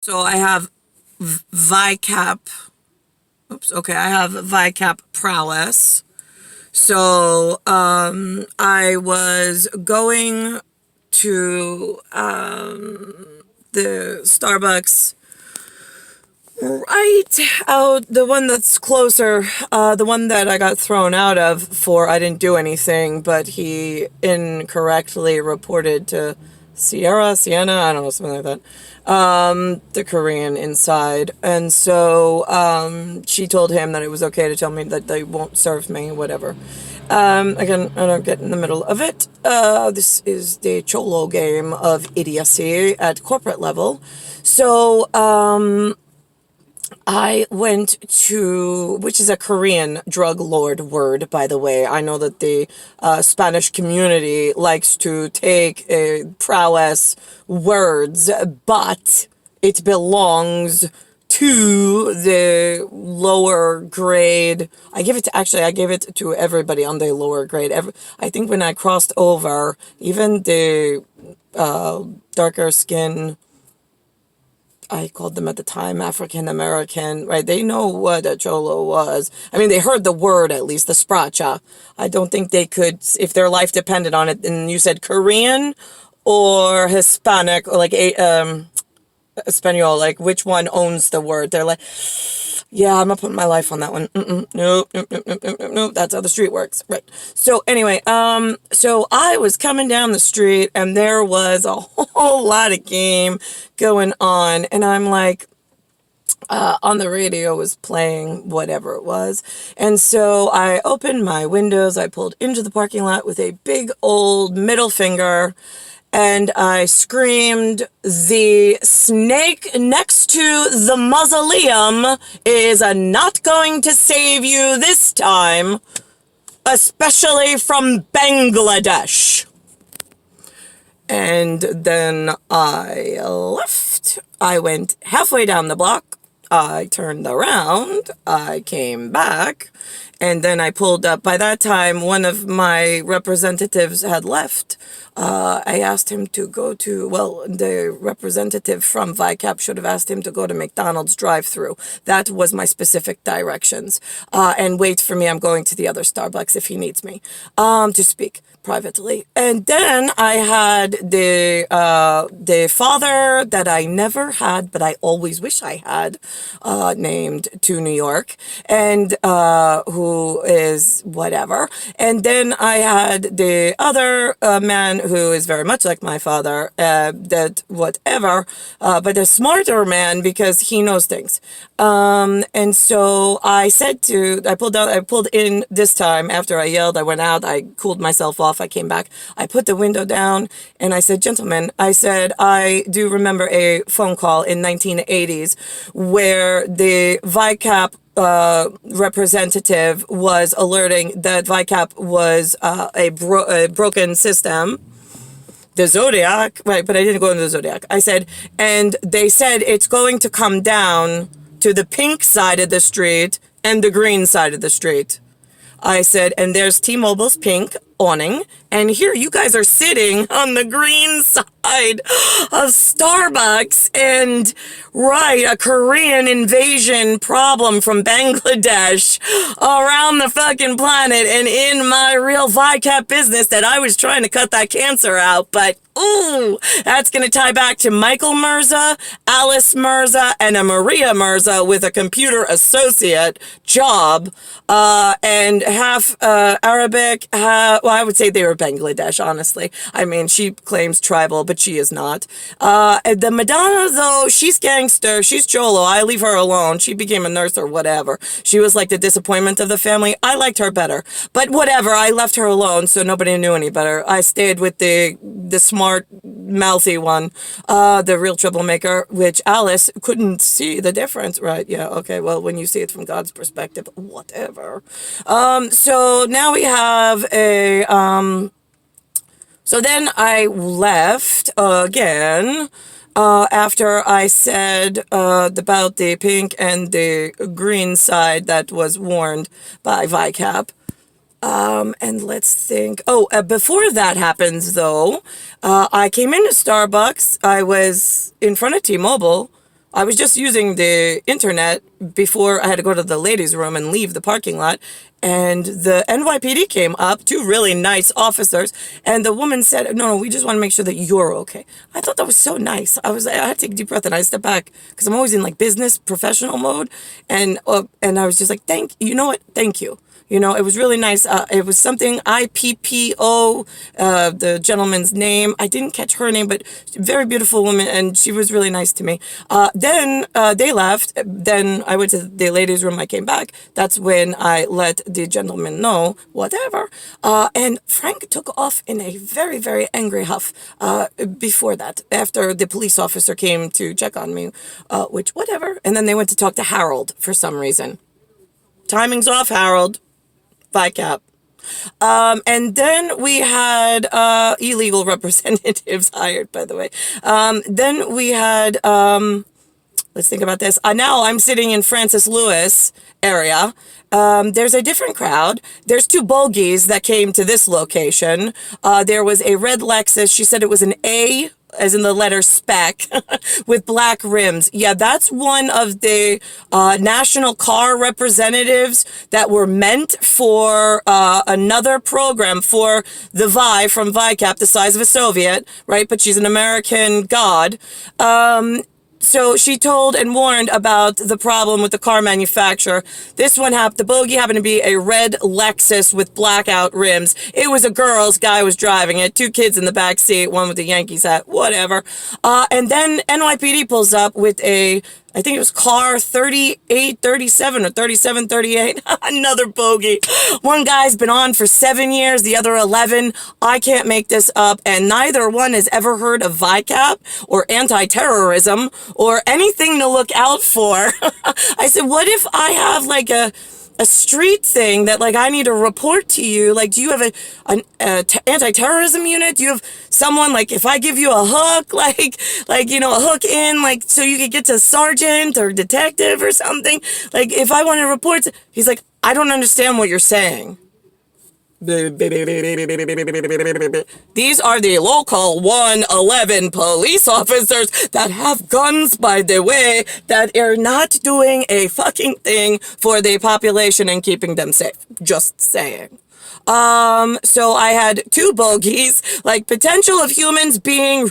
So I have VICAP. Oops. Okay, I have VICAP Prowess. So I was going to the Starbucks right out, the one that's closer, the one that I got thrown out of for I didn't do anything, but he incorrectly reported to Sienna, I don't know, something like that, the Korean inside. And so she told him that it was okay to tell me that they won't serve me, whatever. Again, I don't get in the middle of it. This is the Cholo game of idiocy at corporate level. So, I went to, which is a Korean drug lord word, by the way. I know that the Spanish community likes to take prowess words, but it belongs to the lower grade. I gave it to everybody on the lower grade. I think when I crossed over, even the darker skin, I called them at the time African American, right? They know what a cholo was. I mean, they heard the word, at least, the spracha. I don't think they could, if their life depended on it, and you said Korean or Hispanic, or like Espanol, like which one owns the word? They're like, yeah, I'm gonna put my life on that one. Nope, nope, nope, nope, nope, nope, nope. That's how the street works, right? So anyway, so I was coming down the street, and there was a whole lot of game going on, and I'm like, on the radio was playing whatever it was, and so I opened my windows. I pulled into the parking lot with a big old middle finger, and I screamed, "The snake next to the mausoleum is not going to save you this time, especially from Bangladesh." And then I left. I went halfway down the block. I turned around. I came back. And then I pulled up. By that time, one of my representatives had left. I asked him to go to, well, the representative from VICAP should have asked him to go to McDonald's drive-thru. That was my specific directions. And wait for me. I'm going to the other Starbucks if he needs me to speak privately. And then I had the father that I never had, but I always wish I had, named to New York, and who is whatever. And then I had the other man who is very much like my father, that whatever, but a smarter man because he knows things. And so I pulled in this time after I yelled. I went out, I cooled myself off. I came back. I put the window down and I said, "Gentlemen," I said, "I do remember a phone call in 1980s where the VICAP representative was alerting that VICAP was a broken system." The Zodiac, right, but I didn't go into the Zodiac. I said, and they said it's going to come down to the pink side of the street and the green side of the street. I said, and there's T-Mobile's pink awning, and here you guys are sitting on the green side of Starbucks, and right, a Korean invasion problem from Bangladesh around the fucking planet, and in my real VICAP business that I was trying to cut that cancer out, but ooh, that's going to tie back to Michael Mirza, Alice Mirza, and a Maria Mirza with a computer associate job, and half Arabic, well, I would say they were Bangladesh, honestly. I mean, she claims tribal, but she is not. The Madonna, though, she's gangster. She's Cholo. I leave her alone. She became a nurse or whatever. She was like the disappointment of the family. I liked her better. But whatever, I left her alone, so nobody knew any better. I stayed with the smart, mouthy one, the real troublemaker, which Alice couldn't see the difference. Right, yeah, okay, well, when you see it from God's perspective, whatever. So now we have a, so then I left again, after I said about the pink and the green side that was warned by VICAP. And let's think. Oh, before that happens, though, I came into Starbucks. I was in front of T-Mobile. I was just using the internet before I had to go to the ladies' room and leave the parking lot. And the NYPD came up, two really nice officers, and the woman said, no, we just want to make sure that you're okay. I thought that was so nice. I had to take a deep breath and I stepped back because I'm always in like business professional mode. And I was just like, you know what? Thank you. You know, it was really nice. It was something IPPO, the gentleman's name. I didn't catch her name, but very beautiful woman, and she was really nice to me. Then they left. Then I went to the ladies' room. I came back. That's when I let the gentleman know, whatever. And Frank took off in a very, very angry huff before that, after the police officer came to check on me, which, whatever. And then they went to talk to Harold for some reason. Timing's off, Harold. VICAP. And then we had illegal representatives hired, by the way. Then we had, let's think about this. Now I'm sitting in Francis Lewis area. There's a different crowd. There's two BOgees that came to this location. There was a red Lexus. She said it was an A, as in the letter spec, with black rims. Yeah, that's one of the national car representatives that were meant for another program for the Vi from VICAP, the size of a Soviet, right? But she's an American god. So she told and warned about the problem with the car manufacturer. This one the BOgee happened to be a red Lexus with blackout rims. It was a girl's, guy was driving it, two kids in the back seat, one with a Yankees hat, whatever. And then NYPD pulls up with I think it was car 3837 or 3738. Another BOgee. One guy's been on for 7 years, the other 11. I can't make this up. And neither one has ever heard of VICAP or anti-terrorism or anything to look out for. I said, what if I have like a street thing that like I need to report to you? Like, do you have an anti-terrorism unit? Do you have someone, like, if I give you a hook, like, you know, a hook in, like, so you could get to sergeant or detective or something? Like, if I want to report he's like, I don't understand what you're saying. These are the local 111 police officers that have guns, by the way, that are not doing a fucking thing for the population and keeping them safe. Just saying. So I had two BOgees, like potential of humans being